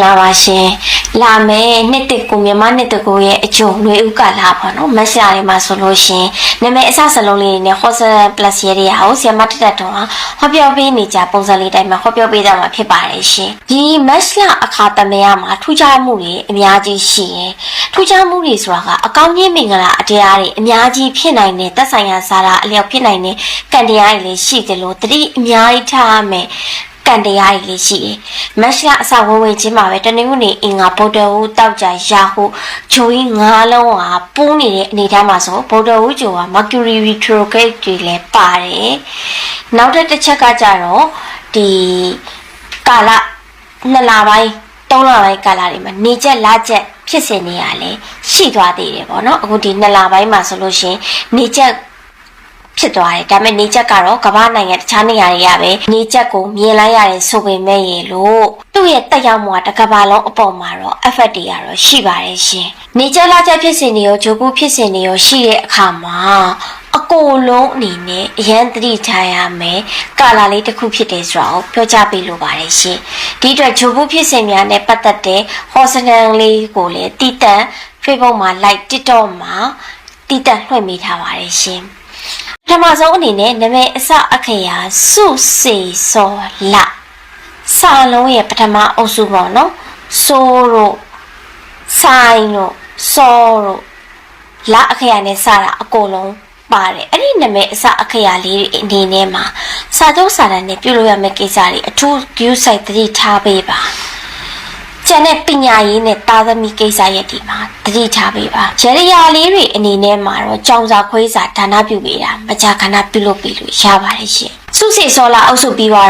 လာပါရှင်လာမယ်နှစ်တစ်ကိုမြန်မာနှစ်တစ်ကိုရဲ့အကျုံလွေဥကလာပါနော်မက်ဆာတွေမှာဆိုလို့ရှင်နာမည်အစစလုံးလေးနဲ့ Hostel Plus ရဲ့တွေဟာဆရာမတက်တက်တော့ဟောပြောပေးနေကြပုံစံလေးတိုင်းမှာဟောပြောပေးကြမှာဖြစ်ပါတယ်ရှင်ဒီမက်ဆာအခါသမယမှာထူးခြားမှုတွေအများကြီးရှိရင်ထူးခြားမှုတွေဆိုတာကအကောင်းကြီးမင်္ဂလာအတရားတွေအများကြီးဖြစ်နိုင်တဲ့သက်ဆိုင်ရာစာရာအလျောက်ဖြစ်နိုင်တဲ့ကံတရားတွေလည်းရှိတယ်လို့တတိအများကြီးထားရမယ်ကံတရားကြီးလေးရှိတယ်။မက်ရှအစဝဝင်ချင်းမှာပဲတနင်္ဂနွေအင်္ဂါဗုဒ္ဓဟူတောက်ကြရာဟုဂျိုကြီး9လုံးဟာပူးနေတဲ့အနေထားမှာဆိုဗုဒ္ဓဟူဂျိုဟာ Mercury retrograde တွေလည်းပါတယ်။နောက်တစ်ချက်ကကြတော့ဒီကာလ2လပိုင်း3လပိုင်းကာလတွေမှာနေချက်လချက်ဖြစ်စဉ်နေရလဲရှိသွားသေးတယ်ပေါ့နော်။အခုဒီ2လပိုင်းမှာဆိုလို့ရှင်နေချက်ဖြစ်သွားတယ်ဒါပေမဲ့နေချက်ကတော့ကမ္ဘာနိုင်ငံတခြားနေရာတွေကပဲနေချက်ကိုမြင်လိုက်ရတယ်ဆိုပေမဲ့ရေလို့သူ့ရဲ့တက်ရောက်မှုကတကမ္ဘာလုံးအပေါ်မှာတော့ effect တွေကတော့ရှိပါတယ်ရှင်နေချက်လာချက်ဖြစ်စဉ်တွေရောဂျိုကူဖြစ်စဉ်တွေရောရှိတဲ့အခါမှာအကိုလုံးအနေနဲ့အရန်သတိထားရမယ်ကာလာလေးတစ်ခုဖြစ်တယ်ဆိုတာကိုပြောကြားပေးလိုပါတယ်ရှင်ဒီအတွက်ဂျိုကူဖြစ်စဉ်များနဲ့ပတ်သက်တဲ့ hostel လေးကိုလည်းတည်တံ့ Facebook မှာ like TikTok မှာတည်တံ့လွှင့်ပေးထားပါတယ်ရှင်ပထမဆုံးအနေနဲ့နာမည်အစအခရာစုစေစောလစာလုံးရဲ့ပထမအုပ်စုပေါ့နော်ဆိုတို့ဆိုင်တို့စောတို့လအခရာနဲ့စတာအကုန်လုံးပါတယ်အဲ့ဒီနာမည်အစအခရာလေးအနေနဲ့မှာစာချုပ်စာတမ်းနဲ့ပြုလုပ်ရမယ့်ကိစ္စတွေအထူး view site သတိထားပေးပါကျန်တဲ့ပညာရေးနဲ့သားသမီးကိစ္စရဲ့ဒီမှာတတိထားပေးပါရရရာလေးတွေအနေနဲ့မှာတော့ကြောင်စာခွေးစာဒါနပြုပေးတာမကြာခဏပြုလုပ်ပေးလို့ရပါတယ်ရှင်စုစီစောလာအုပ်စုပြီးတော့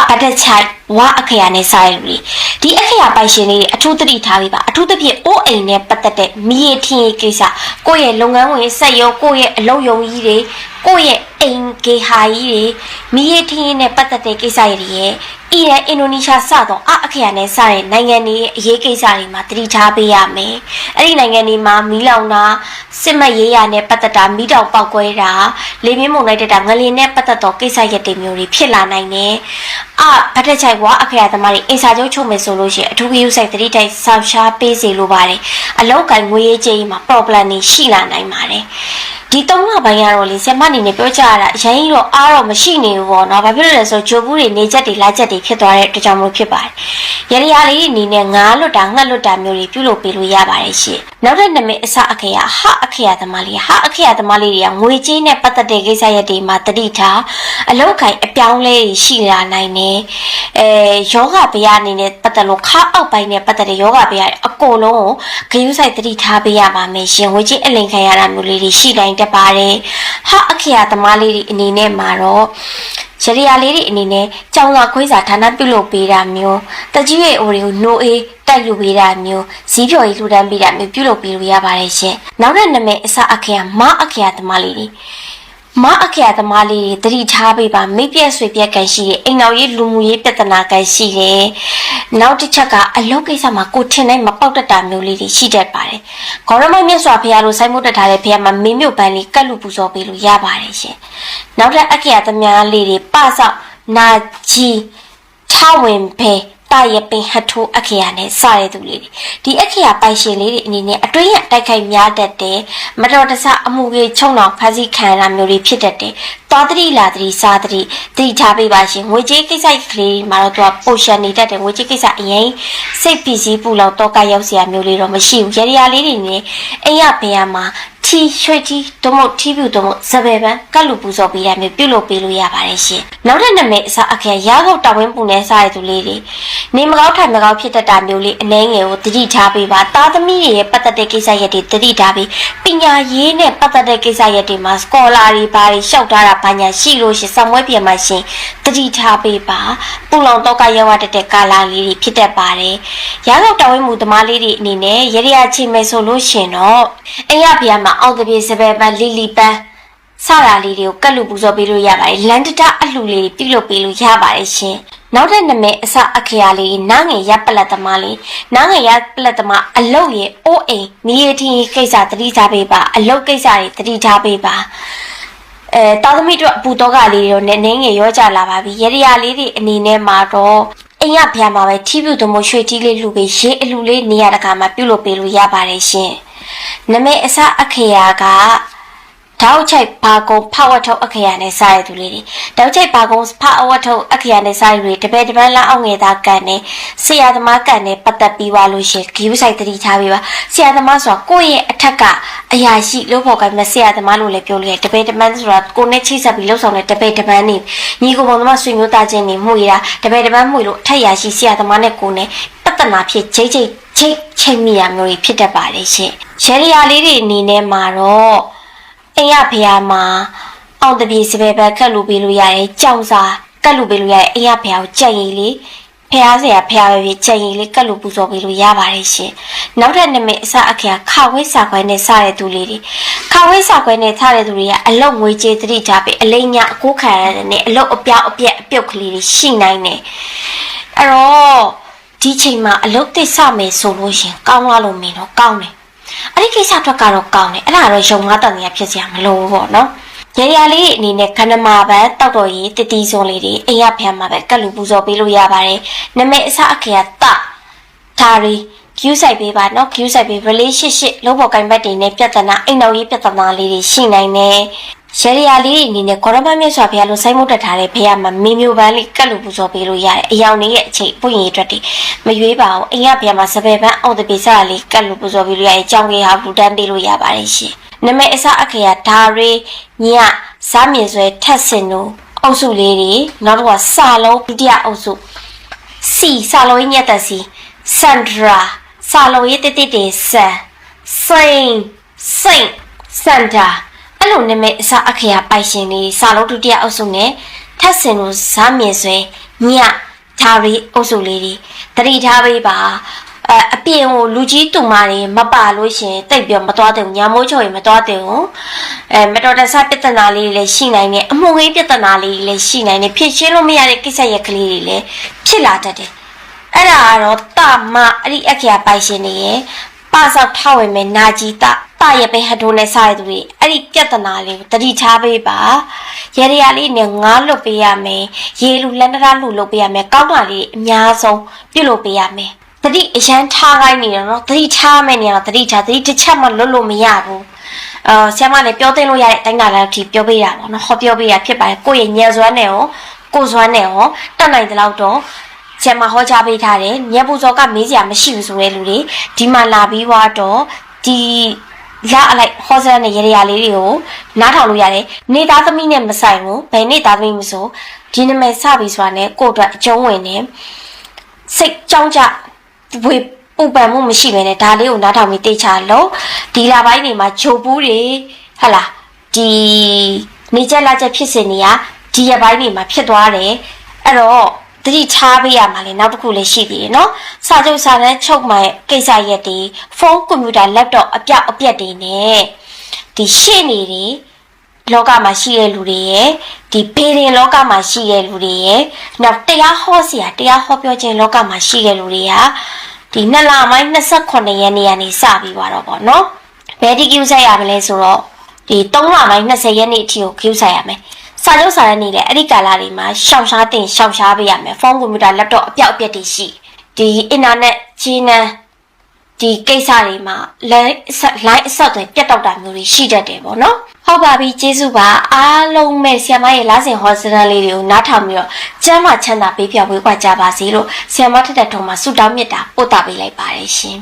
ဗတ်တချိုက်ဝါအခရာနဲ့စာရီဒီအခရာပိုင်ရှင်လေးတွေအထူးတတိထားပေးပါအထူးသဖြင့်အိုးအိမ်နဲ့ပတ်သက်တဲ့မိရထင်းကိစ္စကိုယ့်ရဲ့လုပ်ငန်းဝင်ဆက်ရောကိုယ့်ရဲ့အလုပ်ရုံကြီးတွေကိုယ့်ရဲ့အိမ်ကေဟာကြီးတွေမိရထင်းနဲ့ပတ်သက်တဲ့ကိစ္စတွေရဲ့အီရန်အင်ဒိုနီးရှားစတော့အခရာနဲ့စတဲ့နိုင်ငံတွေရဲ့အရေးကိစ္စတွေမှာတတိထားပေးရမယ်အဲ့ဒီနိုင်ငံတွေမှာမီးလောင်တာစစ်မရေးရနဲ့ပတ်သက်တာမီးတောင်ပေါက်ကွဲတာလေပြင်းမုန်လိုက်တဲ့တာငလျင်နဲ့ပတ်သက်တော့ကိစ္စရက်တွေမျိုးတွေဖြစ်လာနိုင်တယ်ဗတ်တချိုက်ဝါအခရာသမားတွေအိမ်စာချုပ်ချုပ်မယ်ဆိုလို့ရှိရင်အထူးဂရုစိုက်တတိတိုက်ဆောက်ရှားပေးစီလိုပါတယ်အလောက်ကငွေရေးကြေးမှာ problem တွေရှိလာနိုင်ပါတယ်ဒီ3လပိုင်းကတော့လေဆရာမအနေနဲ့ပြောကြရတာအရင်တော့အားတော့မရှိနေဘူးပေါ့နော်ဘာဖြစ်လို့လဲဆိုတော့ဂျိုဘူးတွေနေချက်တွေလာချက်တွေဖြစ်သွားတဲ့အတွက်ကြောင့်မလို့ဖြစ်ပါတယ်ရရလေးအနေနဲ့ငါးလွတ်တာငှက်လွတ်တာမျိုးတွေပြုလုပ်ပေးလို့ရပါတယ်ရှင်နောက်တဲ့နာမည်အစအခရာဟအခရာသမားလေးဟအခရာသမားလေးတွေကငွေကြေးနဲ့ပတ်သက်တဲ့ကိစ္စရပ်တွေမှာတတိထားအလောက်ခိုင်အပြောင်းလဲရှိလာနိုင်တယ်ယောဂဗျာအနေနဲ့ပတ်သက်လို့ခါအောက်ပိုင်းနဲ့ပတ်သက်တဲ့ယောဂဗျာအကုန်လုံးကိုဂရုစိုက်တတိထားပေးရပါမယ်ရှင်ငွေကြေးအလင်ခံရတာမျိုးလေးတွေရှိနိုင်တက်ပါတယ်ဟာအခရာသမားလေးတွေအနေနဲ့မှာတော့ရရရာလေးတွေအနေနဲ့ကြောင်စာခွေးစာဌာနပြုလုပ်ပေးတာမျိုးတကြီးရဲ့အိုတွေကိုနိုးအေးတိုက်ယူပေးတာမျိုးဇီးဖြော်ကြီးလှူဒန်းပေးတာမျိုးပြုလုပ်ပေးလို့ရပါတယ်ရှင်နောက်တဲ့နာမည်အစအခရာမအခရာသမားလေးတွေမအခရာသမားလေးတွေတတိထားပေးပါမိပြက်ဆွေပြက်ကန်ရှိတယ်အိမ်တော်ရေးလူမှုရေးပြဿနာကန်ရှိတယ်နောက်တစ်ချက်ကအလုပ်ကိစ္စမှာကိုထင်တိုင်းမပေါက်တတ်တာမျိုးလေးတွေရှိတတ်ပါတယ်ဂေါရမိုင်းမြတ်စွာဘုရားလိုစိုင်းမွတ်တက်ထားတဲ့ဘုရားမှာမင်းမြို့ပန်းလေးကတ်လူပူဇော်ပေးလို့ရပါတယ်ရှင်နောက်တဲ့အခရာသမားလေးတွေပဆောက်နာကြီးထဝင်ဖဲတာရပင်ဟထိုးအခရာနဲ့စရတဲ့သူလေးတွေဒီအခရာပိုင်ရှင်လေးတွေအနေနဲ့အတွင်းရတိုက်ခိုက်များတတ်တယ်မတော်တဆအမှုကြီးချုံတော်ဖမ်းဆီးခံရတာမျိုးတွေဖြစ်တတ်တယ်သွားတတိလာတတိစားတတိထားပေးပါရှင်ငွေကြေးကိစ္စကလေးမှာတော့သူကပိုရှန်နေတတ်တယ်ငွေကြေးကိစ္စအရင်စိတ်ပီစီးပူလောက်တော့ကရောက်စရာမျိုးလေးတော့မရှိဘူးရရလေးတွေနဲ့အိမ်ရဘယ်မှာထီရွှေကြီးဒုမို့ထီပြူဒုမို့စပယ်ပန်းကတ်လူပူဇော်ပေးရမျိုးပြုလုပ်ပေးလို့ရပါတယ်ရှင်နောက်တဲ့နာမည်အစအခရာရာခုတ်တော်ဝင်းပူနေစားရတဲ့သူလေးတွေနေမကောက်ထိုင်မကောက်ဖြစ်တတ်တာမျိုးလေးအနှဲငယ်ကိုတတိထားပေးပါသားသမီးတွေရဲ့ပတ်သက်တဲ့ကိစ္စရပ်တွေတတိထားပြီးပညာရေးနဲ့ပတ်သက်တဲ့ကိစ္စရပ်တွေမှာစကောလာတွေဘာတွေရှောက်ထားတာဘာညာရှိလို့ရှင်ဆောင်ဝဲပြန်မှရှင်တတိထားပေးပါပူလောင်တော့ကရောက်တဲ့ကာလာလေးတွေဖြစ်တတ်ပါတယ်ရာခုတ်တော်ဝင်းမူသမားလေးတွေအနေနဲ့ရရချင်းမယ်ဆိုလို့ရှင်တော့အိမ်ရဖျားမှာအောက်တပြေစပယ်ပန်းလီလီပန်းစရာလေးတွေကိုကတ်လူပူဇော်ပေးလို့ရပါတယ်လန်တတအလှလေးပြုလုပ်ပေးလို့ရပါတယ်ရှင်နောက်တဲ့နာမည်အစအခရာလေးနားငယ်ရပလက်သမားလေးနားငယ်ရပလက်သမားအလုတ်ရဲ့အိုးအိမ်မိရထင်းကိစ္စတတိထားပေးပါအလုတ်ကိစ္စတွေတတိထားပေးပါတာသမီတို့အပူတော့ကလေးတွေနဲ့နင်းငယ်ရောကြလာပါပြီရရလေးတွေအနေနဲ့မှာတော့ အိမ်ရဖျားမှာပဲထီးပြူသမရွှေတီးလေးလှူပြီးရေအလှူလေးနေရတကာမှာပြုလုပ်ပေးလို့ရပါတယ်ရှင်နမဲအစအခရာကတောက်ချိုက်ဘာကုံဖဝတ်ထုတ်အခရာနဲ့စားရသူလေးတွေတောက်ချိုက်ဘာကုံဖဝတ်ထုတ်အခရာနဲ့စားရတွေတပည့်တပန်းလောက်အောင်ငယ်သားကန်နဲ့ဆရာသမားကန်နဲ့ပတ်သက်ပြီးသွားလို့ရှင်ဂီယူဆိုင်တတိထားပေးပါဆရာသမားဆိုတာကိုယ့်ရဲ့အထက်ကအရာရှိလို့ဖို့ကမဆရာသမားလို့လည်းပြောလို့ရတယ်တပည့်တပန်းဆိုတာကိုနဲ့ချိတ်ဆက်ပြီးလှုပ်ဆောင်တဲ့တပည့်တပန်းနေညီကိုပုံသမားဆွေမျိုးသားချင်းနေမှုရတာတပည့်တပန်းမှုလို့အထက်ရာရှိဆရာသမားနဲ့ကိုနဲ့ပတ်သက်နာဖြစ်ချိတ်မိရမျိုးဖြစ်တတ်ပါလေရှင်ရှယ်ရီယာလေးတွေအနေနဲ့မှာတော့အိမ်ရဖျားမှာအောင်တပြေစပယ်ပဲကတ်လူပေးလို့ရတယ်ကြောင်စာကတ်လူပေးလို့ရတယ်အိမ်ရဖျားကိုကြက်ရည်လေးဖျားစရာဖျားပဲဖြစ်ကြက်ရည်လေးကတ်လူပူဇော်ပေးလို့ရပါတယ်ရှင်နောက်ထပ်နမိတ်အစအခရာခဝိစာခွဲနဲ့စားတဲ့သူလေးတွေခဝိစာခွဲနဲ့ထားတဲ့သူတွေကအလုတ်ငွေကြေးတတိထားပြီးအလိမ့်ညအကိုးခံရတဲ့နဲ့အလုတ်အပြောက်အပြက်အပြုတ်ကလေးတွေရှိနိုင်တယ်အဲ့တော့ဒီချိန်မှာအလုတ်တိတ်စမယ်ဆိုလို့ရှင်ကောင်းလာလို့မင်းတော့ကောင်းတယ်အဲ့ဒီကိစ္စအတွက်ကတော့ကောင်းတယ်အဲ့ဒါတော့ရုံငါးတန်ကြီးဖြစ်စရာမလိုဘူးပေါ့နော်ရရလေးအနေနဲ့ခဏမှာပဲတောက်တော်ကြီးတတိစုံလေးတွေအိမ်ရဖျားမှာပဲကတ်လူပူဇော်ပေးလို့ရပါတယ်နမဲအစအခရာတဒါရီကျူးဆိုင်ပေးပါနော်ကျူးဆိုင်ပေး relationship လုံးပေါ်ကိုင်ဘက်တွေနဲ့ပြဿနာအိမ်တော်ကြီးပြဿနာလေးတွေရှိနိုင်တယ်ရရလေးအနေနဲ့ကောရမမြတ်စွာဘုရားလိုစိုင်းမုတ်တက်ထားတဲ့ဘုရားမှာမင်းမျိုးပန်းလေးကတ်လူပူဇော်ပေးလို့ရတယ်အယောင်လေးရဲ့အချိန်ပွင့်ရည်အတွက်တည်းမရွေးပါဘူးအိမ်ရဘုရားမှာစပယ်ပန်းအောင်တပိစားလေးကတ်လူပူဇော်ပေးလို့ရတယ်အကြောင်းကြီးဟာဘူတန်းပေးလို့ရပါတယ်ရှင်နမဲအစအခရာဒါရီညစားမြင်ဆွဲထက်စင်တို့အုပ်စုလေးတွေနောက်တော့စာလုံးဒုတိယအုပ်စုစီစာလုံးရဲ့ညက်သက်စီစန်ဒရာစာလုံးရဲ့တိတိတေဆန်စိန်စန်ဒါအဲ့လိုနမဲအစအခရာပိုင်ရှင်လေးစာလုံးဒုတိယအုပ်စုနဲ့ထက်စင်တို့စားမြင်ဆွဲညဒါရီအုပ်စုလေးတွေတတိထားပေးပါအပြင်ကိုလူကြီးတူမတွေမပါလို့ရှင်တိတ်ပြောမသွားတဲ့ညာမိုးချော်ရင်မသွားတဲ့မတော်တဆပြဿနာလေးတွေလည်းရှိနိုင်တယ်အမှုဝေးပြဿနာလေးတွေလည်းရှိနိုင်တယ်ဖြစ်ရှင်းလို့မရတဲ့ကိစ္စရက်ကလေးတွေလည်းဖြစ်လာတတ်တယ်အဲ့ဒါကတော့တာမအဲ့ဒီအခရာပိုင်ရှင်တွေရဲ့ပဆောက်ထောက်ဝင်မဲ့နာကြီးတာရဲ့ပဲဟတ်ထိုးနဲ့စားရသူတွေအဲ့ဒီပြဿနာလေးကိုတတိထားပေးပါရေရလေးနဲ့ငားလွတ်ပေးရမယ်ရေလူလက်နရလူလုပ်ပေးရမယ်ကောင်းတာလေးအများဆုံးပြုတ်လုပ်ပေးရမယ်တတိအရန်ထားခိုင်းနေတယ်နော်တတိထားမယ်နေတော့တတိတစ်ချက်မှလွတ်လို့မရဘူးဆရာမလည်းပြောသိလို့ရတဲ့အတိုင်းတာလည်းဒီပြောပေးတာပေါ့နော်ဟောပြောပေးရဖြစ်ပါတယ်ကိုယ့်ရဲ့ညံစွမ်းနဲ့ရောကိုယ်စွမ်းနဲ့ရောတက်နိုင်တဲ့လောက်တော့ဆရာမဟောကြားပေးထားတယ်ညံပူဇော်ကမေးစရာမရှိဘူးဆိုတဲ့လူတွေဒီမှာလာပြီးတော့ဒီရအလိုက်ဟောစရတဲ့ရေရလေးတွေကိုနားထောင်လို့ရတယ်နေသားသမီးနဲ့မဆိုင်ဘူးဘယ်နေသားသမီးမဆိုဒီနာမည်စပြီးဆိုတာနဲ့ကိုယ့်အတွက်အကျုံးဝင်နေစိတ်ကြောင်းကြဝေပူပန်မှုမရှိဘဲနဲ့ဒါလေးကိုနားထောင်ပြီးတေချာလို့ဒီလာပိုင်းတွေမှာဂျိုပူးတွေဟလာဒီနေချက်လာချက်ဖြစ်စင်နေရဒီရပိုင်းတွေမှာဖြစ်သွားတယ်အဲ့တော့တတိထားပေးရမှာလေနောက်တစ်ခုလည်းရှိသေးတယ်နော်စာချုပ်စာတမ်းချုပ်မှကိစ္စရက်တွေဖုန်းကွန်ပျူတာလက်တော့အပြက်တွေနဲ့ဒီရှေ့နေတွေလောကမှာရှိတဲ့လူတွေရဲ့ဒီဖေးရင်လောကမှာရှိတဲ့လူတွေရဲ့နောက်တရားဟောစရာတရားဟောပြောခြင်းလောကမှာရှိတဲ့လူတွေကဒီ2လပိုင်း28ရက်နေ့ကနေစပြီးသွားတော့ပေါ့နော်ဘယ်ဒီကျူဆိုင်ရမလဲဆိုတော့ဒီ3လပိုင်း20ရက်နေ့အထိကိုကျူဆိုင်ရမယ်စာချုပ်စာတမ်းနေလေအဲ့ဒီကာလတွေမှာရှောင်ရှားတင်ရှောင်ရှားပေးရမယ်ဖုန်းကွန်ပျူတာလက်တော့အပြက်တွေရှိဒီအင်တာနက်ကြီးနှံဒီကိစ္စတွေမှာ line အဆက်တွေပြတ်တောက်တာမျိုးတွေရှိတတ်တယ်ပေါ့နော်ဟုတ်ပါပြီကျေးဇူးပါအားလုံးမဲ့ဆရာမရဲ့လားစင်ဟောစတန်လေးတွေကိုနားထောင်ပြီးတော့ကျမ်းမာချမ်းသာပေးပြဝေးကြပါစေလို့ဆရာမထက်ထုံမှာဆုတောင်းမေတ္တာပို့တာပေးလိုက်ပါတယ်ရှင်